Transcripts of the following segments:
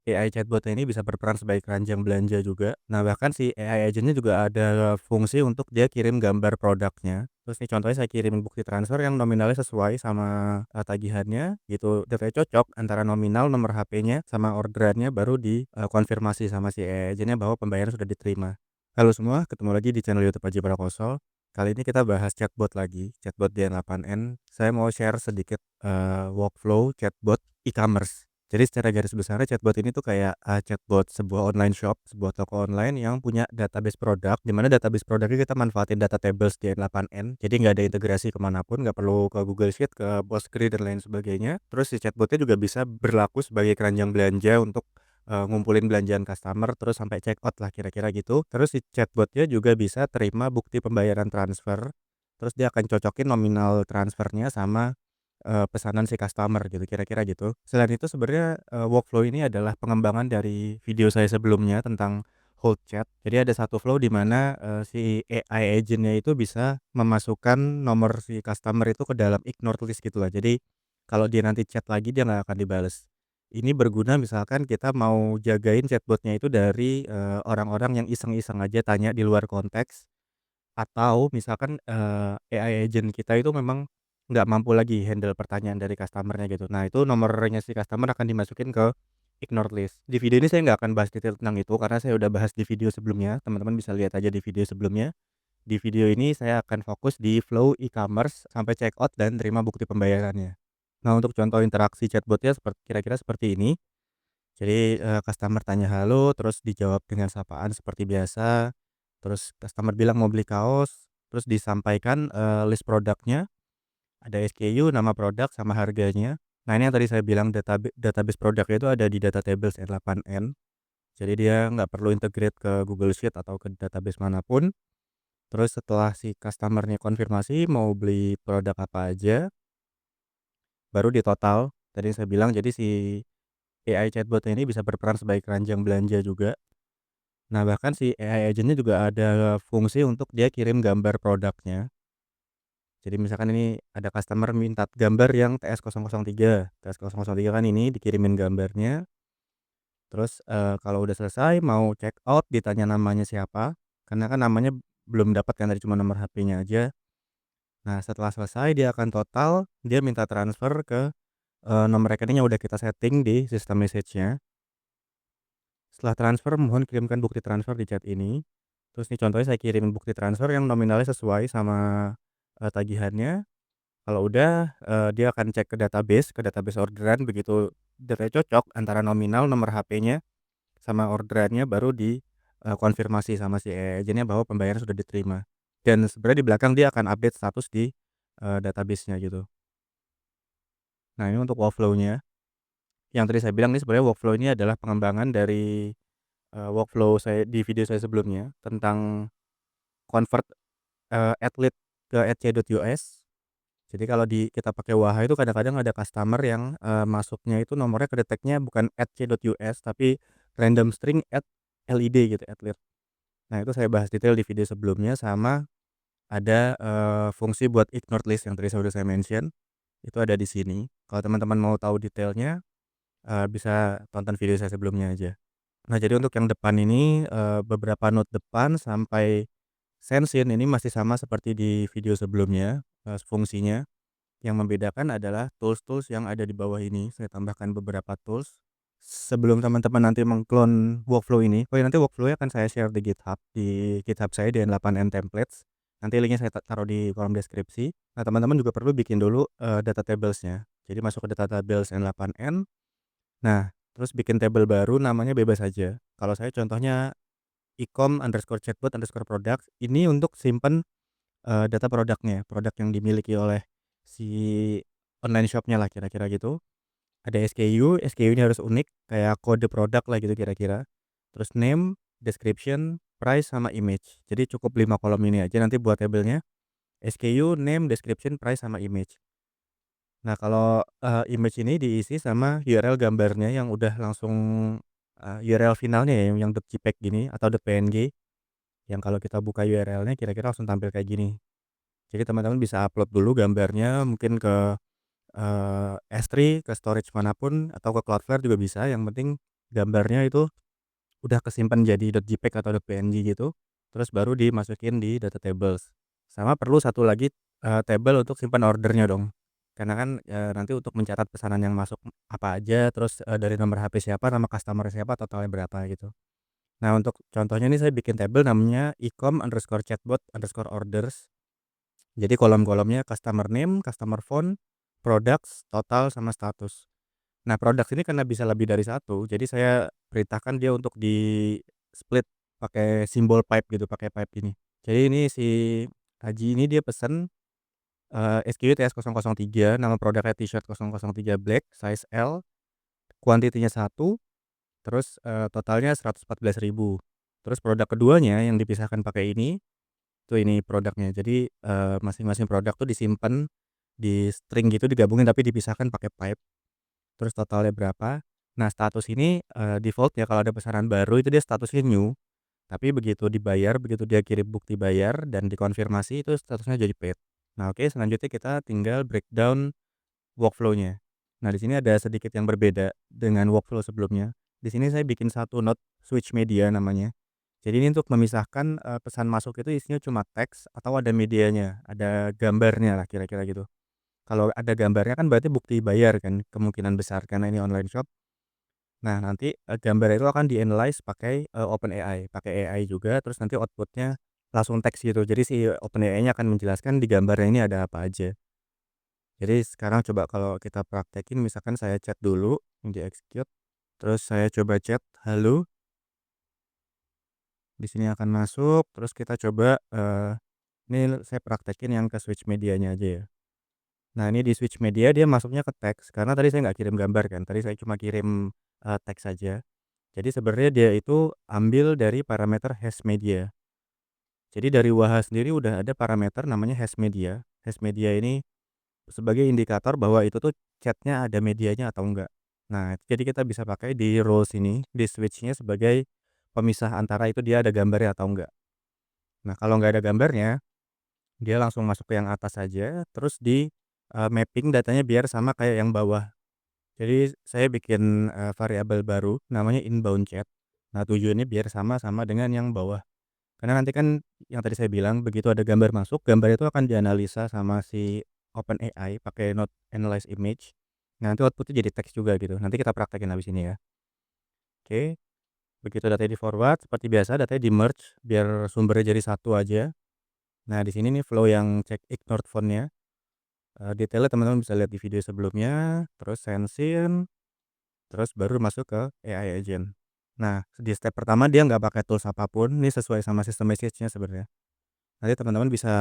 AI chatbot ini bisa berperan sebagai keranjang belanja juga. Nah, bahkan si AI agent-nya juga ada fungsi untuk dia kirim gambar produknya. Terus nih contohnya saya kirimin bukti transfer yang nominalnya sesuai sama, tagihannya gitu, datanya cocok antara nominal, nomor HP-nya, sama orderannya baru konfirmasi sama si AI agent-nya bahwa pembayaran sudah diterima. Halo semua, ketemu lagi di channel YouTube Aji Prakoso. Kali ini kita bahas chatbot lagi, chatbot DN8N. Saya mau share sedikit, workflow chatbot e-commerce. Jadi secara garis besarnya chatbot ini tuh kayak, chatbot sebuah online shop, sebuah toko online yang punya database produk, di mana database produknya kita manfaatin data tables DN8N. Jadi nggak ada integrasi kemana pun, nggak perlu ke Google Sheet, ke Postgre dan lain sebagainya. Terus si chatbotnya juga bisa berlaku sebagai keranjang belanja untuk, ngumpulin belanjaan customer terus sampai check out lah kira-kira gitu. Terus si chatbotnya juga bisa terima bukti pembayaran transfer, terus dia akan cocokin nominal transfernya sama pesanan si customer gitu, kira-kira gitu. Selain itu sebenarnya, workflow ini adalah pengembangan dari video saya sebelumnya tentang hold chat. Jadi ada satu flow di mana, si AI agent-nya itu bisa memasukkan nomor si customer itu ke dalam ignored list gitulah. Jadi kalau dia nanti chat lagi dia nggak akan dibales. Ini berguna misalkan kita mau jagain chatbotnya itu dari, orang-orang yang iseng-iseng aja tanya di luar konteks, atau misalkan, AI agent kita itu memang nggak mampu lagi handle pertanyaan dari customer-nya gitu. Nah, itu nomornya si customer akan dimasukin ke ignored list. Di video ini saya nggak akan bahas detail tentang itu karena saya udah bahas di video sebelumnya, teman-teman bisa lihat aja di video sebelumnya. Di video ini saya akan fokus di flow e-commerce sampai checkout dan terima bukti pembayarannya. Nah, untuk contoh interaksi chatbot-nya kira-kira seperti ini. Jadi, customer tanya halo, terus dijawab dengan sapaan seperti biasa, terus customer bilang mau beli kaos, terus disampaikan, list produknya, ada SKU, nama produk, sama harganya. Nah, ini yang tadi saya bilang database produknya itu ada di data tables N8N, jadi dia nggak perlu integrate ke Google Sheet atau ke database manapun. Terus setelah si customer-nya konfirmasi mau beli produk apa aja, baru ditotal. Tadi saya bilang jadi si AI chatbot ini bisa berperan sebagai keranjang belanja juga. Nah, bahkan si AI agent-nya juga ada fungsi untuk dia kirim gambar produknya. Jadi misalkan ini ada customer minta gambar yang TS003. TS003 kan ini dikirimin gambarnya, terus, kalau udah selesai mau check out ditanya namanya siapa, karena kan namanya belum dapat kan, tadi cuma nomor HP-nya aja. Nah, setelah selesai dia akan total, dia minta transfer ke, nomor rekening yang udah kita setting di sistem message-nya. Setelah transfer, mohon kirimkan bukti transfer di chat ini. Terus nih contohnya saya kirimin bukti transfer yang nominalnya sesuai sama, tagihannya. Kalau udah, dia akan cek ke database orderan, begitu datanya cocok antara nominal, nomor HP-nya, sama orderannya baru konfirmasi sama si AI agent-nya bahwa pembayaran sudah diterima. Dan sebenarnya di belakang dia akan update status di, database-nya gitu. Nah, ini untuk workflow-nya. Yang tadi saya bilang nih sebenarnya workflow ini adalah pengembangan dari, workflow saya di video saya sebelumnya tentang convert, atlet ke @c.us. Jadi kalau kita pakai Waha itu kadang-kadang ada customer yang, masuknya itu nomornya kedeteknya bukan @c.us tapi random string @lid gitu, atlet. Nah, itu saya bahas detail di video sebelumnya, sama ada, fungsi buat ignored list yang tadi udah saya mention, itu ada di sini. Kalau teman-teman mau tahu detailnya, bisa tonton video saya sebelumnya aja. Nah, jadi untuk yang depan ini, beberapa note depan sampai sensin ini masih sama seperti di video sebelumnya, fungsinya. Yang membedakan adalah tools-tools yang ada di bawah ini, saya tambahkan beberapa tools. Sebelum teman-teman nanti mengklon workflow ini, oh ya nanti workflow-nya akan saya share di GitHub saya di N8N Templates. Nanti linknya saya taruh di kolom deskripsi. Nah, teman-teman juga perlu bikin dulu, data tables-nya. Jadi masuk ke data tables N8N. Nah, terus bikin table baru namanya bebas aja. Kalau saya contohnya ecom_chatbot_products ini untuk simpen, data produknya, produk yang dimiliki oleh si online shop-nya lah kira-kira gitu. Ada SKU, SKU-nya harus unik kayak kode produk lah gitu kira-kira. Terus name, description, price, sama image. Jadi cukup 5 kolom ini aja nanti buat tabelnya. SKU, name, description, price, sama image. Nah, kalau, image ini diisi sama URL gambarnya yang udah langsung, URL finalnya ya yang .jpeg gini atau .png, yang kalau kita buka URL-nya kira-kira langsung tampil kayak gini. Jadi teman-teman bisa upload dulu gambarnya mungkin ke, S3, ke storage manapun atau ke Cloudflare juga bisa, yang penting gambarnya itu udah kesimpan jadi .jpeg atau .png gitu, terus baru dimasukin di data tables. Sama perlu satu lagi, table untuk simpan ordernya dong. Karena kan, nanti untuk mencatat pesanan yang masuk apa aja, terus, dari nomor HP siapa, nama customer siapa, totalnya berapa gitu. Nah, untuk contohnya nih saya bikin table namanya ecom_chatbot_orders. Jadi kolom-kolomnya customer name, customer phone, products, total, sama status. Nah, products ini karena bisa lebih dari satu, jadi saya perintahkan dia untuk di-split pakai simbol pipe gitu, pakai pipe ini. Jadi ini si Haji ini dia pesen, SKU TS003, nama produknya T-shirt 003 black, size L, kuantitinya satu, terus, totalnya 114.000. Terus produk keduanya yang dipisahkan pakai ini produknya. Jadi, masing-masing produk tuh disimpan di string gitu, digabungin tapi dipisahkan pakai pipe. Terus totalnya berapa. Nah, status ini, default-nya kalau ada pesanan baru itu dia statusnya new, tapi begitu dibayar, begitu dia kirim bukti bayar dan dikonfirmasi itu statusnya jadi paid. Nah, oke, selanjutnya kita tinggal breakdown workflow-nya. Nah, di sini ada sedikit yang berbeda dengan workflow sebelumnya. Di sini saya bikin satu node switch media namanya. Jadi ini untuk memisahkan, pesan masuk itu isinya cuma teks atau ada medianya, ada gambarnya lah kira-kira gitu. Kalau ada gambarnya kan berarti bukti bayar kan, kemungkinan besar karena ini online shop. Nah, nanti, gambar itu akan di-analyze pakai, OpenAI, pakai AI juga, terus nanti output-nya langsung teks gitu. Jadi si OpenAI-nya akan menjelaskan di gambarnya ini ada apa aja. Jadi sekarang coba kalau kita praktekin misalkan saya chat dulu, di-execute, terus saya coba chat, "Halo," di sini akan masuk, terus kita coba, ini saya praktekin yang ke switch medianya aja ya. Nah, ini di switch media dia masuknya ke teks, karena tadi saya nggak kirim gambar kan, tadi saya cuma kirim, teks saja. Jadi sebenarnya dia itu ambil dari parameter hash media. Jadi dari Waha sendiri udah ada parameter namanya hash media. Hash media ini sebagai indikator bahwa itu tuh chatnya ada medianya atau enggak. Nah, jadi kita bisa pakai di roles ini, di switch-nya sebagai pemisah antara itu dia ada gambarnya atau enggak. Nah, kalau nggak ada gambarnya, dia langsung masuk ke yang atas saja, terus mapping datanya biar sama kayak yang bawah. Jadi saya bikin, variabel baru namanya inbound chat. Nah, tujuannya biar sama-sama dengan yang bawah. Karena nanti kan yang tadi saya bilang begitu ada gambar masuk, gambar itu akan dianalisa sama si OpenAI pakai node analyze image. Nah, nanti output-nya jadi teks juga gitu. Nanti kita praktekin habis ini ya. Oke, begitu datanya di-forward seperti biasa datanya di-merge biar sumbernya jadi satu aja. Nah, di sini nih flow yang check ignored font-nya, detailnya teman-teman bisa lihat di video sebelumnya, terus send, terus baru masuk ke AI agent. Nah, di step pertama dia nggak pakai tools apapun, ini sesuai sama sistem message-nya sebenarnya. Nanti teman-teman bisa,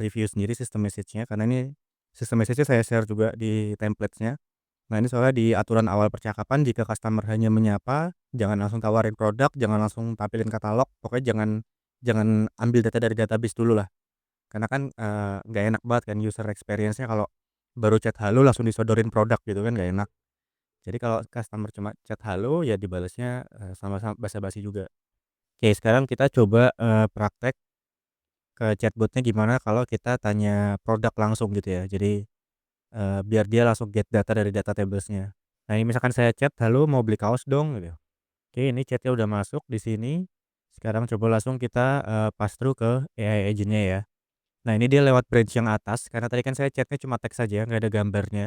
review sendiri sistem message-nya karena ini sistem message-nya saya share juga di templates-nya. Nah, ini soalnya di aturan awal percakapan jika customer hanya menyapa, jangan langsung tawarin produk, jangan langsung tampilin katalog, pokoknya jangan jangan ambil data dari database dulu lah. Karena kan, nggak enak banget kan user experience-nya kalau baru chat halo langsung disodorin produk gitu kan nggak enak. Jadi kalau customer cuma chat halo ya dibalasnya, sama-sama basa-basi juga. Oke, sekarang kita coba, praktek ke chatbot-nya gimana kalau kita tanya produk langsung gitu ya. Jadi, biar dia langsung get data dari data tables-nya. Nah, ini misalkan saya chat, "Halo, mau beli kaos dong," gitu. Oke, ini chat-nya udah masuk di sini. Sekarang coba langsung kita, pass through ke AI agent-nya ya. Nah, ini dia lewat branch yang atas, karena tadi kan saya chat-nya cuma teks saja, nggak ada gambarnya.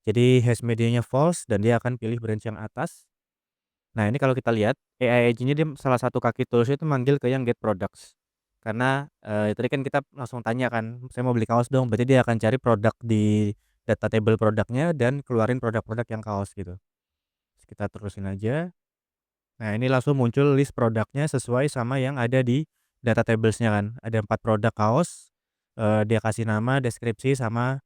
Jadi hash medianya false dan dia akan pilih branch yang atas. Nah, ini kalau kita lihat AI agent-nya dia salah satu kaki tools itu manggil ke yang get products. Karena, tadi kan kita langsung tanya kan, "Saya mau beli kaos dong," berarti dia akan cari produk di data table produknya dan keluarin produk-produk yang kaos gitu. Terus kita terusin aja. Nah, ini langsung muncul list produknya sesuai sama yang ada di data tables-nya kan. Ada 4 produk kaos, dia kasih nama, deskripsi, sama,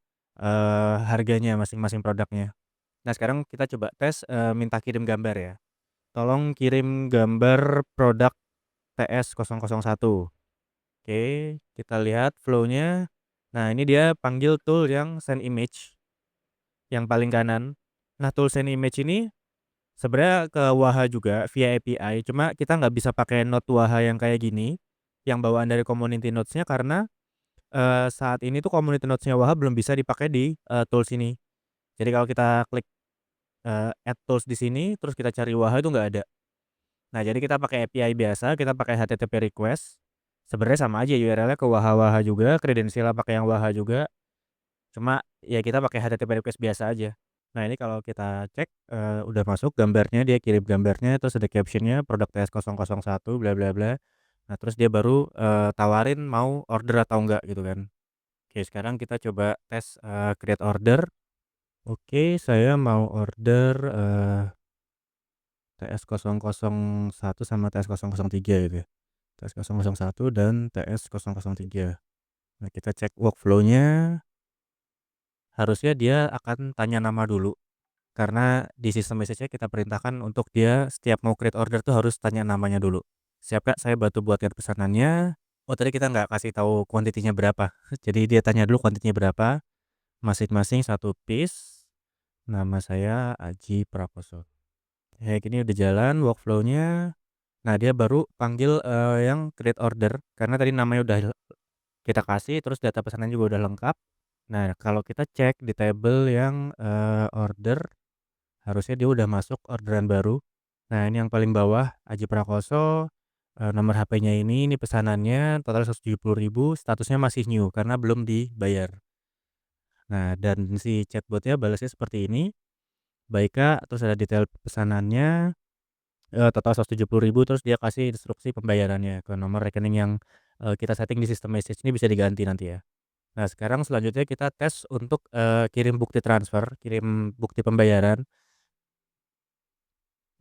harganya masing-masing produknya. Nah, sekarang kita coba tes, minta kirim gambar ya. Tolong kirim gambar produk TS001. Oke, kita lihat flow-nya. Nah, ini dia panggil tool yang send image, yang paling kanan. Nah, tool send image ini sebenarnya ke Waha juga via API, cuma kita nggak bisa pakai node Waha yang kayak gini, yang bawaan dari community nodes-nya karena, saat ini tuh community nodes-nya Waha belum bisa dipakai di, tools ini. Jadi kalau kita klik add tools di sini, terus kita cari Waha itu nggak ada. Nah, jadi kita pakai API biasa, kita pakai HTTP request, sebenarnya sama aja URL-nya ke Waha-Waha juga, kredensialnya pakai yang Waha juga, cuma ya kita pakai HTTP request biasa aja. Nah, ini kalau kita cek, udah masuk gambarnya, dia kirim gambarnya, terus ada caption-nya produk TS001 bla bla bla. Nah, terus dia baru, tawarin mau order atau enggak gitu kan. Oke, sekarang kita coba tes, create order. Oke, saya mau order, TS001 sama TS003 gitu ya. TS001 dan TS003. Nah, kita cek workflow-nya, harusnya dia akan tanya nama dulu. Karena di sistem message-nya kita perintahkan untuk dia setiap mau create order tuh harus tanya namanya dulu. "Siap Kak, saya bantu buatkan pesanannya." Oh, tadi kita nggak kasih tahu kuantitinya berapa. Jadi dia tanya dulu kuantitinya berapa, masing-masing satu piece. Nama saya Aji Prakoso. Kayak gini udah jalan workflow-nya. Nah, dia baru panggil, yang create order karena tadi namanya udah kita kasih, terus data pesanan juga udah lengkap. Nah, kalau kita cek di table yang, order, harusnya dia udah masuk orderan baru. Nah, ini yang paling bawah, Aji Prakoso, nomor HP-nya ini pesanannya total 170.000, statusnya masih new karena belum dibayar. Nah, dan si chatbot-nya balasnya seperti ini, "Baik Kak," terus ada detail pesanannya, total 170.000, terus dia kasih instruksi pembayarannya ke nomor rekening yang, kita setting di sistem message, ini bisa diganti nanti ya. Nah, sekarang selanjutnya kita tes untuk, kirim bukti transfer, kirim bukti pembayaran.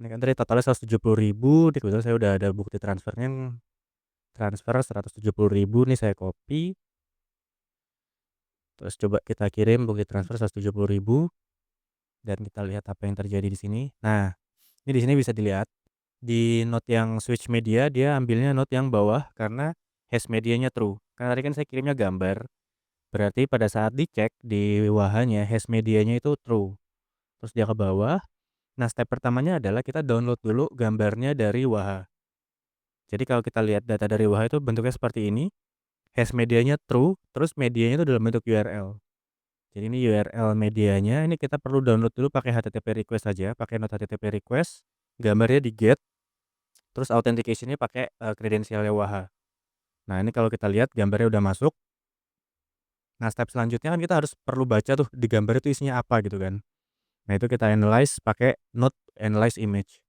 Ini kan tadi totalnya 170.000, nih kebetulan saya udah ada bukti transfernya, transfer 170.000 nih saya copy, terus coba kita kirim bukti transfer 170.000 dan kita lihat apa yang terjadi di sini. Nah, ini di sini bisa dilihat, di note yang switch media dia ambilnya note yang bawah karena hash medianya true. Karena tadi kan saya kirimnya gambar, berarti pada saat dicek di wahanya hash medianya itu true. Terus dia ke bawah. Nah, step pertamanya adalah kita download dulu gambarnya dari Waha. Jadi kalau kita lihat data dari Waha itu bentuknya seperti ini, hash medianya true, terus medianya itu dalam bentuk URL. Jadi ini URL medianya, ini kita perlu download dulu pakai HTTP request saja, pakai node HTTP request, gambarnya di get, terus authentication-nya pakai kredensialnya Waha. Nah, ini kalau kita lihat gambarnya udah masuk. Nah, step selanjutnya kan kita harus perlu baca tuh di gambar itu isinya apa gitu kan. Nah, itu kita analyze pakai node analyze image.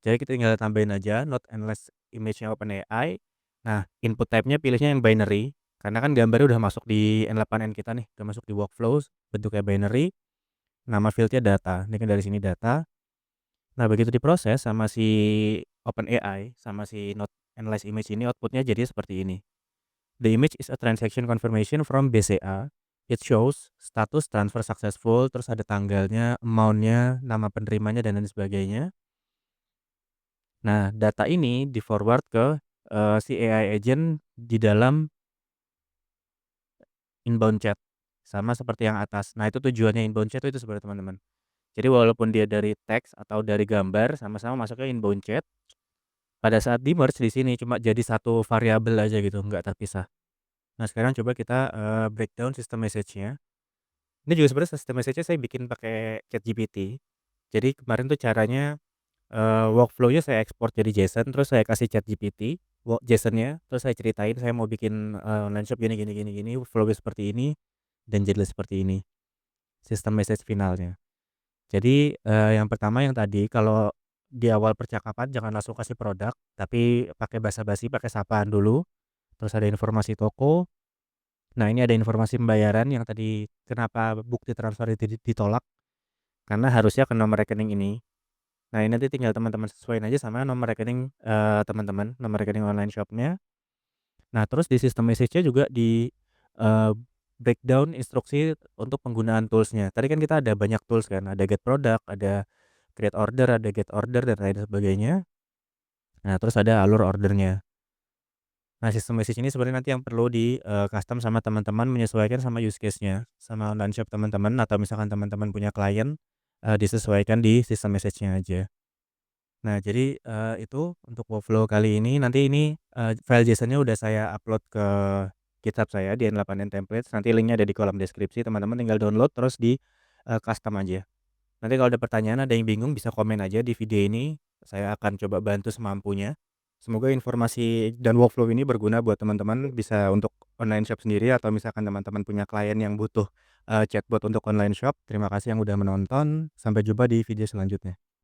Jadi kita tinggal tambahin aja node analyze image-nya OpenAI. Nah, input type-nya pilihnya yang binary, karena kan gambarnya udah masuk di N8N kita nih, udah masuk di workflows, bentuknya binary, nama field-nya data. Ini kan dari sini data. Nah, begitu diproses sama si OpenAI, sama si node analyze image ini, output-nya jadi seperti ini. The image is a transaction confirmation from BCA. It shows status transfer successful, terus ada tanggalnya, amount-nya, nama penerimanya, dan lain sebagainya. Nah, data ini di-forward ke, si AI agent di dalam inbound chat, sama seperti yang atas. Nah, itu tujuannya inbound chat itu sebenarnya teman-teman. Jadi walaupun dia dari teks atau dari gambar, sama-sama masuknya inbound chat, pada saat di-merge di sini cuma jadi satu variabel aja gitu, nggak terpisah. Nah, sekarang coba kita, breakdown sistem message-nya. Ini juga sebenarnya sistem message-nya saya bikin pakai ChatGPT. Jadi kemarin tuh caranya, workflow-nya saya ekspor jadi JSON, terus saya kasih ChatGPT JSON-nya, terus saya ceritain saya mau bikin, online shop gini gini gini gini, flow-nya seperti ini, dan jadilah seperti ini, sistem message finalnya. Jadi, yang pertama yang tadi kalau di awal percakapan jangan langsung kasih produk, tapi pakai basa-basi, pakai sapaan dulu, terus ada informasi toko. Nah, ini ada informasi pembayaran yang tadi kenapa bukti transfer itu ditolak, karena harusnya ke nomor rekening ini. Nah, ini nanti tinggal teman-teman sesuaiin aja sama nomor rekening, teman-teman, nomor rekening online shop-nya. Nah, terus di sistem message-nya juga di, eee, breakdown instruksi untuk penggunaan tools-nya. Tadi kan kita ada banyak tools kan, ada get product, ada create order, ada get order, dan lain sebagainya. Nah, terus ada alur ordernya. Nah, sistem message ini sebenarnya nanti yang perlu di, custom sama teman-teman, menyesuaikan sama use case-nya, sama online shop teman-teman, atau misalkan teman-teman punya klien, disesuaikan di sistem message-nya aja. Nah, jadi, itu untuk workflow kali ini. Nanti ini, file JSON-nya udah saya upload ke GitHub saya di N8N Templates, nanti linknya ada di kolom deskripsi, teman-teman tinggal download terus di, custom aja. Nanti kalau ada pertanyaan, ada yang bingung bisa komen aja di video ini, saya akan coba bantu semampunya. Semoga informasi dan workflow ini berguna buat teman-teman, bisa untuk online shop sendiri atau misalkan teman-teman punya klien yang butuh, chatbot untuk online shop. Terima kasih yang udah menonton, sampai jumpa di video selanjutnya.